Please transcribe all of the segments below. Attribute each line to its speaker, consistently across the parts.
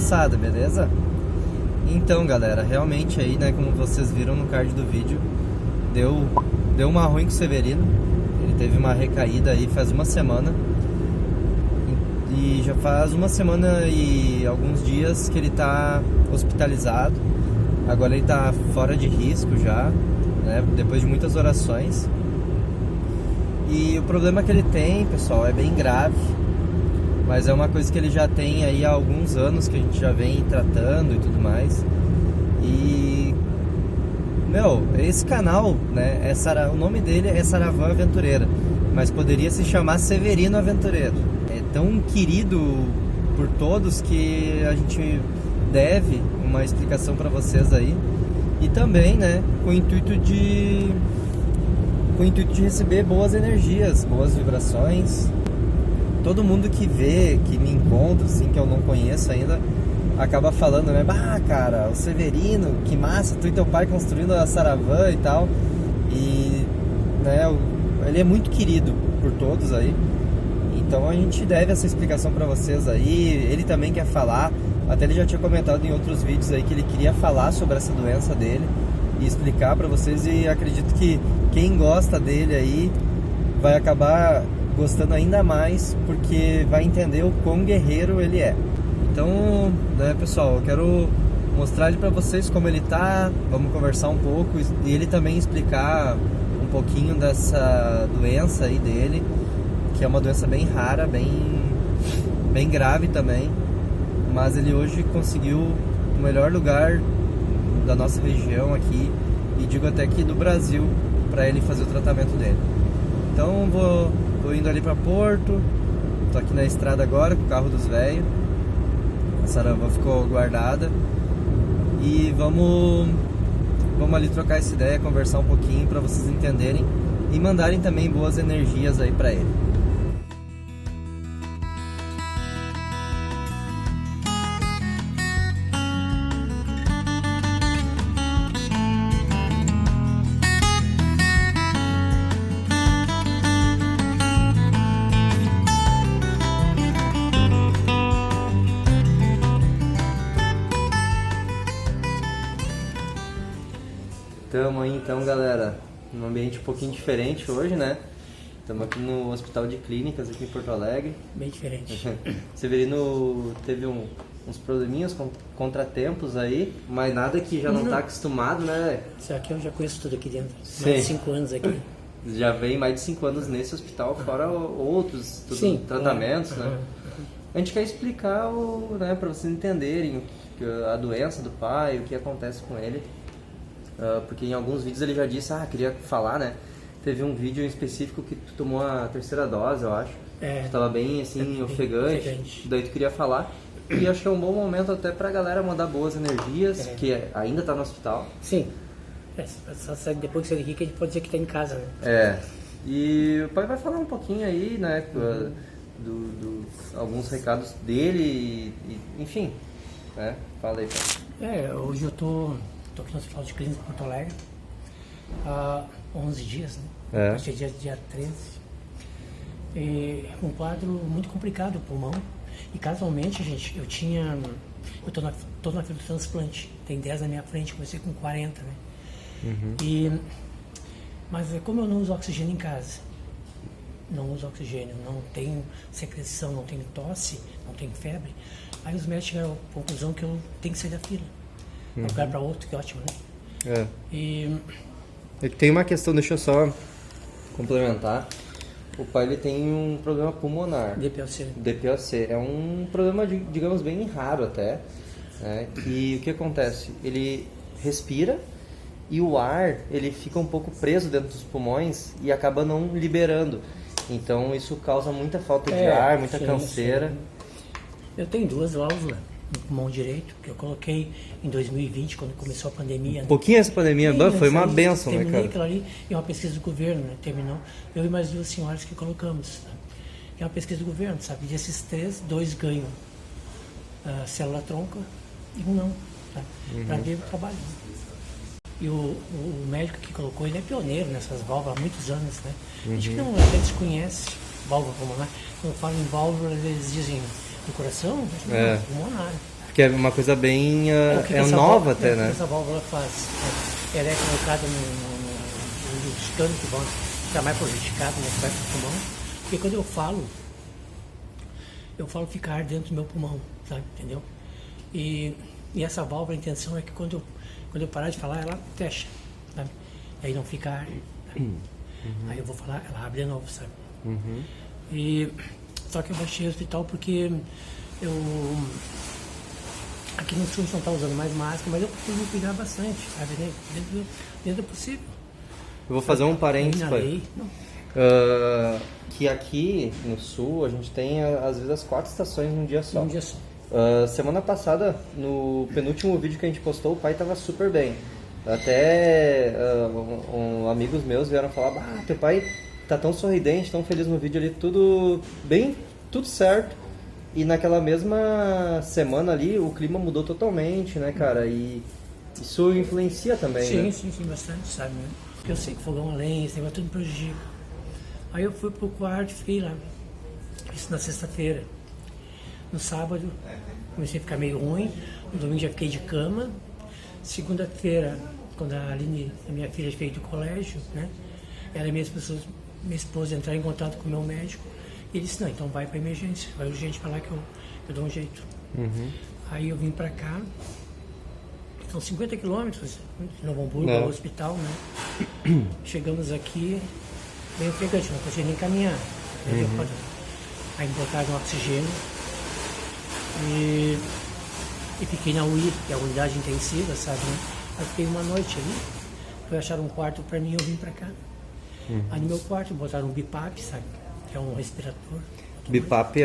Speaker 1: passada, beleza? Então, galera, realmente aí, né, como vocês viram no card do vídeo, deu uma ruim com o Severino. Ele teve uma recaída aí faz uma semana. E já faz uma semana e alguns dias que ele tá hospitalizado. Agora ele tá fora de risco já, né, depois de muitas orações. E o problema que ele tem, pessoal, é bem grave. Mas é uma coisa que ele já tem aí há alguns anos, que a gente já vem tratando e tudo mais. E, esse canal, né, o nome dele é Saravã Aventureira, mas poderia se chamar Severino Aventureiro. É tão querido por todos que a gente deve uma explicação para vocês aí. E também, né, com o intuito de receber boas energias, boas vibrações. Todo mundo que vê, que me encontra, assim, que eu não conheço ainda, acaba falando, né? Ah, cara, o Severino, que massa, tu e teu pai construindo a Saravã e tal. E, né, ele é muito querido por todos aí. Então a gente deve essa explicação pra vocês aí. Ele também quer falar, até ele já tinha comentado em outros vídeos aí que ele queria falar sobre essa doença dele e explicar pra vocês. E acredito que quem gosta dele aí vai acabar gostando ainda mais, porque vai entender o quão guerreiro ele é. Então, né, pessoal, eu quero mostrar ele pra vocês como ele tá, vamos conversar um pouco e ele também explicar um pouquinho dessa doença aí dele, que é uma doença bem rara, bem grave também, mas ele hoje conseguiu o melhor lugar da nossa região aqui, e digo até que do Brasil, para ele fazer o tratamento dele. Então vou indo ali para Porto, tô aqui na estrada agora com o carro dos velhos, a Saravã ficou guardada e vamos ali trocar essa ideia, conversar um pouquinho para vocês entenderem e mandarem também boas energias aí para ele. Estamos aí então, galera, num ambiente um pouquinho diferente hoje, né? Estamos aqui no Hospital de Clínicas, aqui em Porto Alegre.
Speaker 2: Bem diferente.
Speaker 1: Severino teve uns probleminhas, contratempos aí, mas nada que já não está acostumado, né?
Speaker 2: Isso aqui eu já conheço tudo aqui dentro.
Speaker 1: Sim.
Speaker 2: Mais de 5 anos aqui.
Speaker 1: Já vem mais de 5 anos nesse hospital, fora outros tratamentos, né? A gente quer explicar, né, para vocês entenderem a doença do pai, o que acontece com ele. Porque em alguns vídeos ele já disse, queria falar, né? Teve um vídeo em específico que tu tomou a 3ª dose, eu acho. Tu tava bem, assim, ofegante. Daí tu queria falar. E acho que é um bom momento até pra galera mandar boas energias, que ainda tá no hospital.
Speaker 2: Sim. Só depois que você aqui que a gente pode dizer que tá em casa, né?
Speaker 1: E o pai vai falar um pouquinho aí, né? Alguns recados dele, enfim. Né? Fala aí, pai.
Speaker 2: Hoje eu tô aqui no Hospital de Clínicas de Porto Alegre há 11 dias, né? Hoje é dia 13. E um quadro muito complicado, o pulmão. E casualmente, gente, eu tô na fila do transplante. Tem 10 na minha frente, comecei com 40, né? Mas como eu não uso oxigênio em casa, não tenho secreção, não tenho tosse, não tenho febre, aí os médicos chegaram à conclusão que eu tenho que sair da fila. Um lugar para outro, que é ótimo, né?
Speaker 1: Tem uma questão, deixa eu só complementar. O pai ele tem um problema pulmonar. DPOC. É um problema, digamos, bem raro até. Né? E o que acontece? Ele respira e o ar ele fica um pouco preso dentro dos pulmões e acaba não liberando. Então isso causa muita falta de ar, muita canseira.
Speaker 2: Sim. Eu tenho 2 válvulas no pulmão direito, que eu coloquei em 2020, quando começou a pandemia.
Speaker 1: Um pouquinho essa pandemia, foi uma benção, né, cara?
Speaker 2: Terminei aquilo ali, é uma pesquisa do governo, né? Terminou, eu e mais 2 senhoras que colocamos. Né? É uma pesquisa do governo, sabe? Desses 3, 2 ganham célula tronca e 1 não, tá? Para ver o trabalho. E o médico que colocou, ele é pioneiro nessas válvulas há muitos anos, né? A gente não até desconhece válvula pulmonar. Quando falam em válvula, eles dizem do coração, pulmonar.
Speaker 1: Porque é uma coisa bem nova até, né?
Speaker 2: Essa válvula faz? Ela é colocada nos canos que vão ficar mais prejudicados, né, perto do pulmão. Porque quando eu falo ficar dentro do meu pulmão, sabe? Entendeu? E essa válvula, a intenção é que quando eu parar de falar, ela fecha, sabe? E aí não fica ar. Aí eu vou falar, ela abre de novo, sabe? Só que eu baixei o hospital porque aqui no sul a gente não está usando mais máscara, mas eu preciso me cuidar bastante, sabe? Dentro do possível.
Speaker 1: Eu vou fazer um parênteses, pai. Que aqui no sul a gente tem às vezes as 4 estações num dia só. Semana passada, no penúltimo vídeo que a gente postou, o pai estava super bem. Até amigos meus vieram falar, teu pai tá tão sorridente, tão feliz no vídeo ali, tudo bem, tudo certo. E naquela mesma semana ali, o clima mudou totalmente, né, cara? E isso influencia também,
Speaker 2: sim,
Speaker 1: né?
Speaker 2: Sim, bastante, sabe, né? Porque eu sei que fogão a lenha, esse negócio tudo me prejudica. Aí eu fui pro quarto e fiquei lá. Isso na sexta-feira. No sábado, comecei a ficar meio ruim. No domingo já fiquei de cama. Segunda-feira, quando a Aline, a minha filha, veio do colégio, né? Ela e minha esposa entraram em contato com o meu médico. E ele disse, não, então vai para emergência, vai urgente para lá que eu dou um jeito. Aí eu vim para cá, são 50 quilômetros de Novo Hamburgo, ao hospital, né? Chegamos aqui, bem ofegante, não consegui nem caminhar. Aí me botaram no oxigênio e fiquei na UI, que é a unidade intensiva, sabe? Né? Aí fiquei uma noite ali, foi achar um quarto para mim, eu vim para cá. Aí no meu quarto botaram um BiPAP, sabe? Que é um respirador.
Speaker 1: BiPAP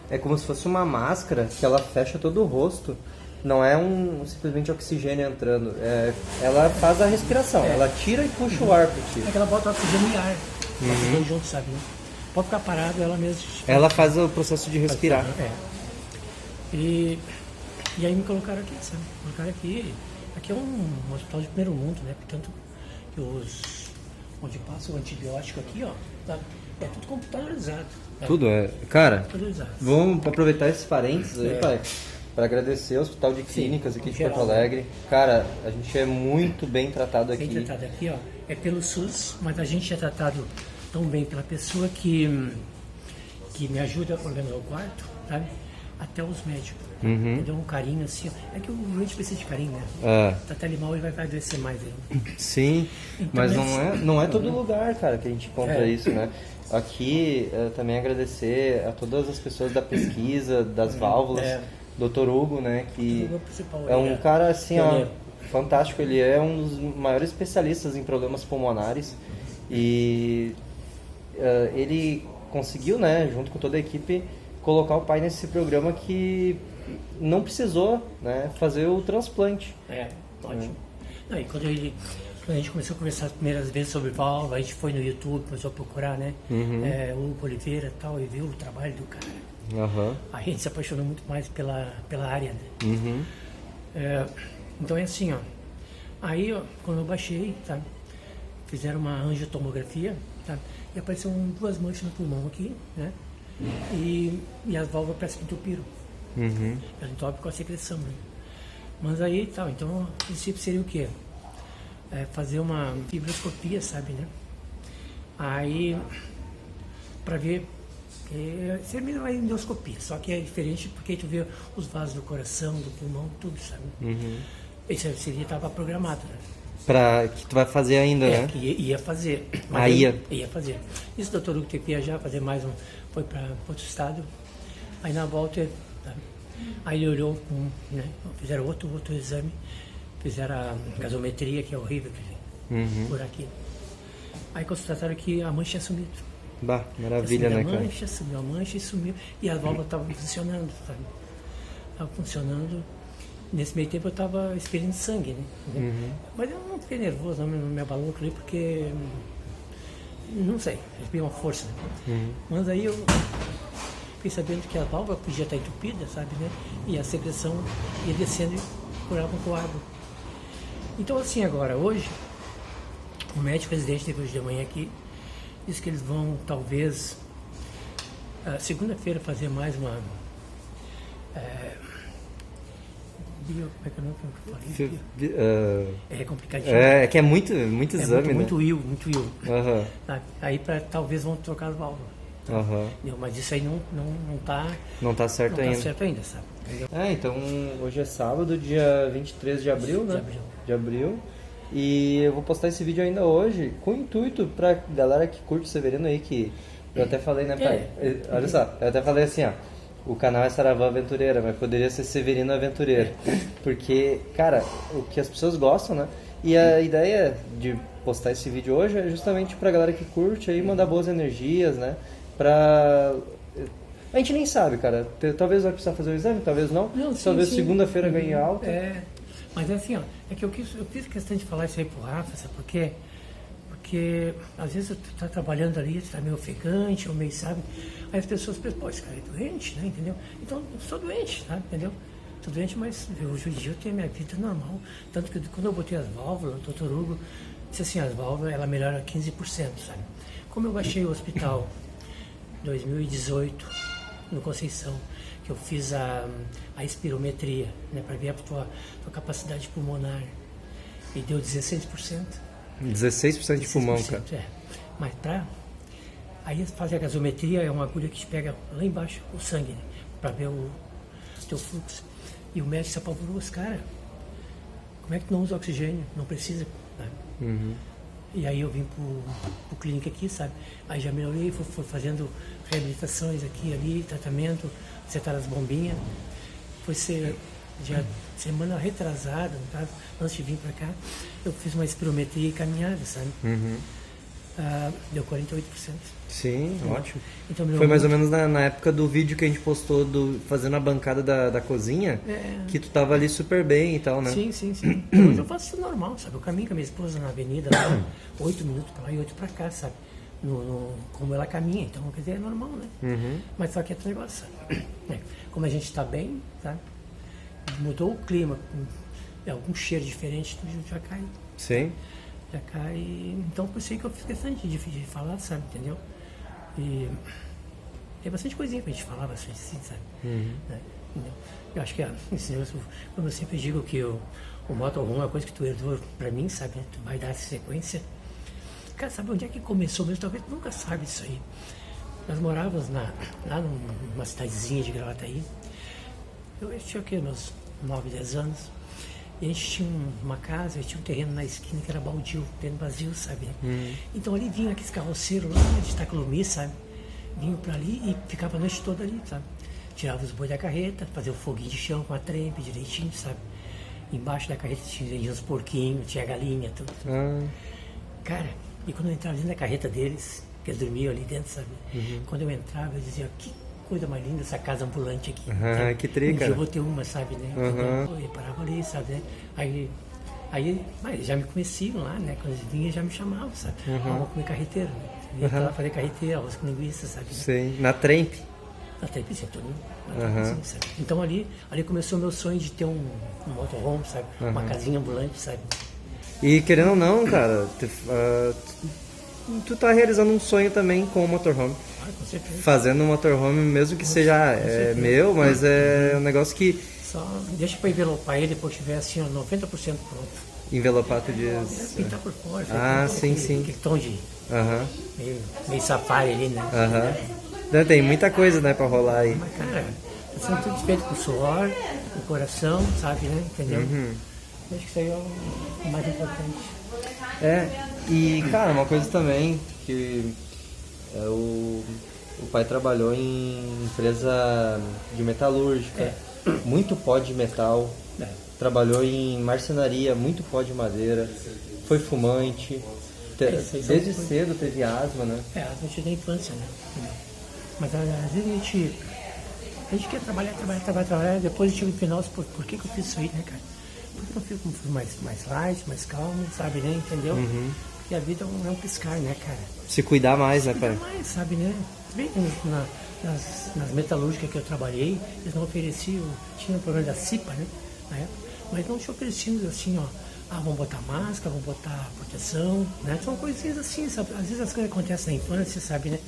Speaker 1: é como se fosse uma máscara que ela fecha todo o rosto. Não é simplesmente oxigênio entrando. Ela faz a respiração. Ela tira e puxa o ar para ti.
Speaker 2: É que ela bota oxigênio e ar. Os dois juntos, sabe? Né? Pode ficar parado, ela mesma.
Speaker 1: Ela faz o processo de respirar.
Speaker 2: E aí me colocaram aqui, sabe? Colocaram aqui. Aqui é um hospital de primeiro mundo, né? Portanto, que onde passa o antibiótico aqui, ó, tá? É tudo computadorizado.
Speaker 1: Tudo Cara,
Speaker 2: computadorizado.
Speaker 1: Vamos aproveitar esses parênteses aí, pai, para agradecer ao Hospital de Clínicas aqui de Porto Alegre. Cara, a gente é muito bem tratado aqui.
Speaker 2: Bem tratado aqui, ó. É pelo SUS, mas a gente é tratado tão bem pela pessoa que me ajuda a organizar o quarto, sabe? Até os médicos. Me deu um carinho assim. É que o doente precisa de carinho, né? Tratar ele mal, ele vai adoecer mais ainda.
Speaker 1: Sim, então, mas não é todo lugar, cara, que a gente encontra isso, né? Aqui, também agradecer a todas as pessoas da pesquisa, das válvulas, Dr. Hugo, né? Que é um cara assim, ó, fantástico. Ele é um dos maiores especialistas em problemas pulmonares e ele conseguiu, né, junto com toda a equipe, colocar o pai nesse programa que não precisou, né, fazer o transplante.
Speaker 2: Ótimo. Não, e quando a gente começou a conversar as primeiras vezes sobre válvula, a gente foi no YouTube, começou a procurar, né, o Hugo Oliveira e tal, e viu o trabalho do cara. A gente se apaixonou muito mais pela área, né. Então é assim, ó. Aí, ó, quando eu baixei, tá, fizeram uma angiotomografia, tá, e apareceram 2 manchas no pulmão aqui, né, e as válvulas parece que entupiram. Ela entope com a secreção, né? Mas aí, tá, então, o princípio seria o quê? Fazer uma fibroscopia, sabe, né? Aí, para ver, seria uma endoscopia, só que é diferente porque tu vê os vasos do coração, do pulmão, tudo, sabe? Isso seria, estava programado, né?
Speaker 1: Que tu vai fazer ainda, né?
Speaker 2: Que ia fazer. Ia fazer. Isso o doutor Hugo teve que viajar, fazer mais foi para outro estado. Aí na volta, tá? Aí ele olhou, né? Fizeram outro exame, fizeram a gasometria, que é horrível, por aqui. Aí constataram que a mancha tinha sumido.
Speaker 1: Maravilha, né, cara?
Speaker 2: Sumiu a mancha e sumiu. E as válvulas estavam funcionando, sabe? Estavam funcionando. Nesse meio tempo eu estava expelindo sangue, né? Mas eu não fiquei nervoso, não me abalou ali, porque, não sei, eu uma força, né? Mas aí eu fiquei sabendo que a válvula podia estar entupida, sabe, né? E a secreção ia descendo e curava com água. Então assim, agora, hoje, o médico residente teve hoje de manhã aqui, disse que eles vão, talvez, segunda-feira fazer mais Como é que eu falei? É complicadinho.
Speaker 1: É que é muito exame,
Speaker 2: muito,
Speaker 1: né?
Speaker 2: Muito will. Aí talvez vão trocar as válvulas. Mas isso aí não tá
Speaker 1: certo ainda.
Speaker 2: Não tá certo ainda, sabe? Entendeu?
Speaker 1: Então hoje é sábado, dia 23 de abril, né? De abril. E eu vou postar esse vídeo ainda hoje, com intuito pra galera que curte o Severino aí, que eu até falei, né, pai? Olha só, eu até falei assim, ó. O canal é Saravã Aventureira, mas poderia ser Severino Aventureiro. Porque, cara, o que as pessoas gostam, né? E a ideia de postar esse vídeo hoje é justamente pra galera que curte aí mandar boas energias, né? A gente nem sabe, cara. Talvez vai precisar fazer o exame, talvez não. Talvez segunda-feira ganhe alta.
Speaker 2: Mas assim, ó, é que eu fiz questão de falar isso aí pro Rafa, sabe por quê? Porque às vezes tu tá trabalhando ali, tu tá meio ofegante, ou meio, sabe? Aí as pessoas pensam, pô, esse cara é doente, né? Entendeu? Então, eu sou doente, sabe? Entendeu? Sou doente, mas hoje em dia eu tenho a minha vida normal. Tanto que quando eu botei as válvulas, o Dr. Hugo disse assim, as válvulas, ela melhora 15%, sabe? Como eu baixei o hospital em 2018, no Conceição, que eu fiz a espirometria, né? Para ver a tua capacidade pulmonar. E deu 16%.
Speaker 1: 16% de pulmão, cara.
Speaker 2: Mas aí fazer a gasometria é uma agulha que te pega lá embaixo o sangue, né? Pra ver o teu fluxo. E o médico se apavorou, cara, como é que tu não usa oxigênio? Não precisa, né? E aí eu vim pro clínica aqui, sabe? Aí já melhorei, fui fazendo reabilitações aqui, ali, tratamento, setaram as bombinhas. Foi ser semana retrasada, no caso, antes de vir pra cá, eu fiz uma espirometria e caminhada, sabe? Deu 48%.
Speaker 1: Sim, ótimo.
Speaker 2: Então,
Speaker 1: foi mais ou menos na época do vídeo que a gente postou fazendo a bancada da cozinha, que tu tava ali super bem e tal, né?
Speaker 2: Sim. Hoje eu faço isso normal, sabe? Eu caminho com a minha esposa na avenida, lá, 8 minutos pra lá e 8 pra cá, sabe? Como ela caminha, então, quer dizer, é normal, né? Mas só que é outro negócio, sabe? Como a gente tá bem, sabe? Mudou o clima, algum cheiro diferente, tu já cai.
Speaker 1: Sim.
Speaker 2: Já cai. Então, por isso aí que eu fiz questão de falar, sabe? Entendeu? E tem bastante coisinha pra gente falar, bastante assim, sabe? Né? Eu acho que como eu sempre digo que o motorhome é uma coisa que tu herdou pra mim, sabe? Tu vai dar sequência. Cara, sabe onde é que começou mesmo? Talvez tu nunca sabe disso aí. Nós morávamos lá numa cidadezinha de Gravataí. Eu tinha o quê? Meus 9, 10 anos. E a gente tinha uma casa, tinha um terreno na esquina que era baldio, terreno vazio, sabe? Então ali vinham aqueles carroceiros lá de Itacolomi, sabe? Vinham pra ali e ficava a noite toda ali, sabe? Tirava os bois da carreta, fazia o foguinho de chão com a trempe direitinho, sabe? Embaixo da carreta tinha uns porquinhos, tinha galinha, tudo. Cara, e quando eu entrava dentro da carreta deles, que eles dormiam ali dentro, sabe? Quando eu entrava, eu dizia, que coisa mais linda essa casa ambulante aqui.
Speaker 1: Que tri, cara.
Speaker 2: Eu vou ter uma, sabe, né? Eu parava ali, sabe, né? Aí já me conheciam lá, né? Quando eles vinham, já me chamavam, sabe? Vamos comer carreteiro, né? Ia pra lá fazer carreteiro, arroz com linguiça, sabe? Né?
Speaker 1: Sim, na trempe.
Speaker 2: Na trempe, sim, todo mundo. Sabe? Então ali começou o meu sonho de ter um motorhome, sabe? Uma casinha ambulante, sabe?
Speaker 1: E querendo ou não, cara, tu tá realizando um sonho também com o motorhome.
Speaker 2: Com certeza.
Speaker 1: Fazendo um motorhome, mesmo que seja meu, mas é um negócio que...
Speaker 2: Só deixa pra envelopar ele depois tiver assim, ó, 90% pronto.
Speaker 1: Envelopar, tu diz...
Speaker 2: Pintar por fora.
Speaker 1: Sim.
Speaker 2: Aquele tom de... Meio safari ali, né?
Speaker 1: Tem muita coisa, né, pra rolar aí.
Speaker 2: Mas, cara, tá sendo tudo feito com suor, com coração, sabe, né? Entendeu? Acho que isso aí é o mais importante.
Speaker 1: E, cara, uma coisa também que... O pai trabalhou em empresa de metalúrgica, muito pó de metal, trabalhou em marcenaria, muito pó de madeira, foi fumante, desde cedo teve asma, né?
Speaker 2: Asma da infância, né? Mas às vezes a gente quer trabalhar, depois a gente no final, por que eu fiz isso aí, né, cara? Por que eu fico mais light, mais calmo, sabe, né? Entendeu? E a vida é um piscar, né, cara?
Speaker 1: Se cuidar mais, né, pai?
Speaker 2: Mais, sabe, né? Bem, nas metalúrgicas que eu trabalhei, eles não ofereciam, tinha o problema da CIPA, né, na época, mas não te ofereciam assim, ó, vamos botar máscara, vamos botar proteção, né? São coisinhas assim, sabe? Às vezes as coisas acontecem na infância, sabe, né?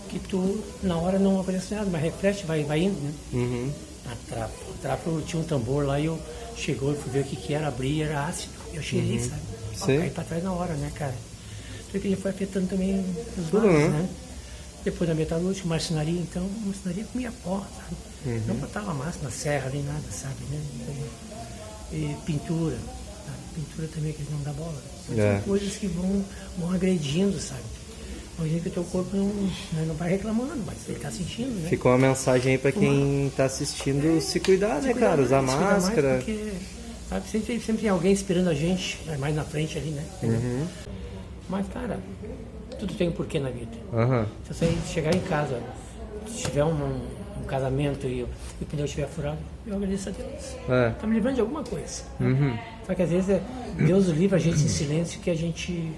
Speaker 2: Que tu, na hora não acontece nada, mas reflete, vai indo, né? Atrapalha. tráfego tinha um tambor lá e eu chegou e fui ver o que era, abri, era ácido. Eu cheirei, sabe? Caí pra trás na hora, né, cara? Então que ele foi afetando também os vasos, né? Depois da metalúrgica, marcenaria, então, marcenaria comia pó, sabe? Não botava massa na serra nem nada, sabe, né? E pintura, sabe? Pintura também que eles não dá bola. São coisas que vão agredindo, sabe? Imagina que o teu corpo não vai reclamando, mas ele tá sentindo, né?
Speaker 1: Ficou uma mensagem aí pra quem tá assistindo se cuidar, né, cara? Usar máscara.
Speaker 2: Porque, sabe, sempre tem alguém esperando a gente, mais na frente ali, né? Mas, cara, tudo tem um porquê na vida. Se você chegar em casa, se tiver um casamento e o pneu estiver furado, eu agradeço a Deus. Tá me livrando de alguma coisa. Só que às vezes Deus livra a gente em silêncio que a gente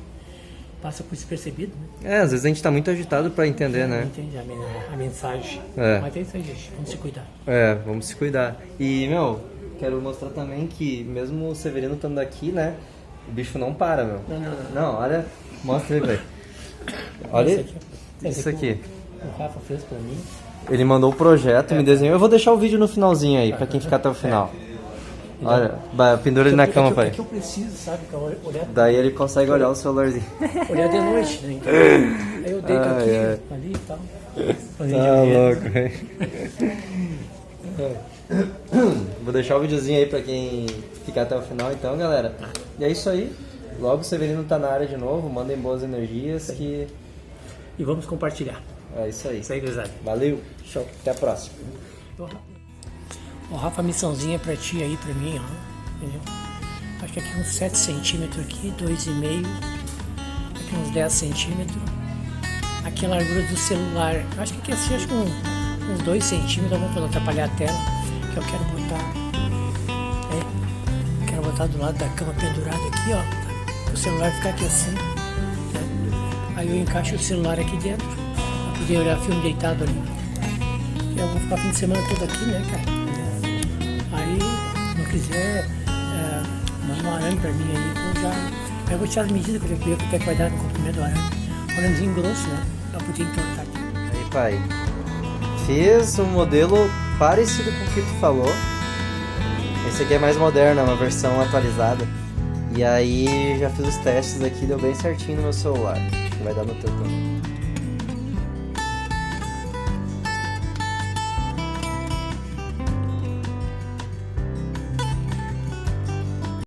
Speaker 2: passa por despercebido, né?
Speaker 1: Às vezes a gente tá muito agitado pra entender, né?
Speaker 2: Não entende a mensagem. Mas é isso aí, gente. Vamos se cuidar.
Speaker 1: Vamos se cuidar. E, quero mostrar também que mesmo o Severino estando aqui, né? O bicho não para, meu. Não, olha. Mostra aí, velho. Olha isso aqui.
Speaker 2: O Rafa fez pra mim.
Speaker 1: Ele mandou o projeto, me desenhou. Eu vou deixar o vídeo no finalzinho aí, pra quem ficar até o final. Olha, pendura ele na cama, pai.
Speaker 2: É que eu preciso, sabe? Olhar...
Speaker 1: Daí ele consegue olhar o celularzinho.
Speaker 2: Olhar de noite, né? Então, aí eu deito aqui, ali e tal.
Speaker 1: Tá louco, velho. Vou deixar o videozinho aí pra quem ficar até o final, então, galera. E é isso aí. Logo o Severino tá na área de novo. Mandem boas energias que...
Speaker 2: E vamos compartilhar.
Speaker 1: É isso aí.
Speaker 2: Isso aí, gurizada.
Speaker 1: Valeu.
Speaker 2: Show.
Speaker 1: Até a próxima.
Speaker 2: Ó, Rafa, missãozinha pra ti aí, pra mim, ó. Entendeu? Acho que aqui uns 7 centímetros aqui, 2,5. Aqui uns 10 centímetros. Aqui a largura do celular. Acho que aqui assim, acho que uns 2 centímetros, pra não atrapalhar a tela. Que eu quero botar. Quero botar do lado da cama pendurado aqui, ó. O celular ficar aqui assim, né? Aí eu encaixo o celular aqui dentro pra poder olhar filme deitado ali. Eu vou ficar o fim de semana todo aqui, né, cara? Aí, se não quiser, manda um arame pra mim aí, eu vou tirar as medidas que eu tenho que vai dar no comprimento do arame. Um aramezinho grosso, né? Pra poder entortar aqui.
Speaker 1: Aí, pai, fiz um modelo parecido com o que tu falou. Esse aqui é mais moderno, é uma versão atualizada. E aí já fiz os testes aqui, deu bem certinho no meu celular. Acho que vai dar no teu também.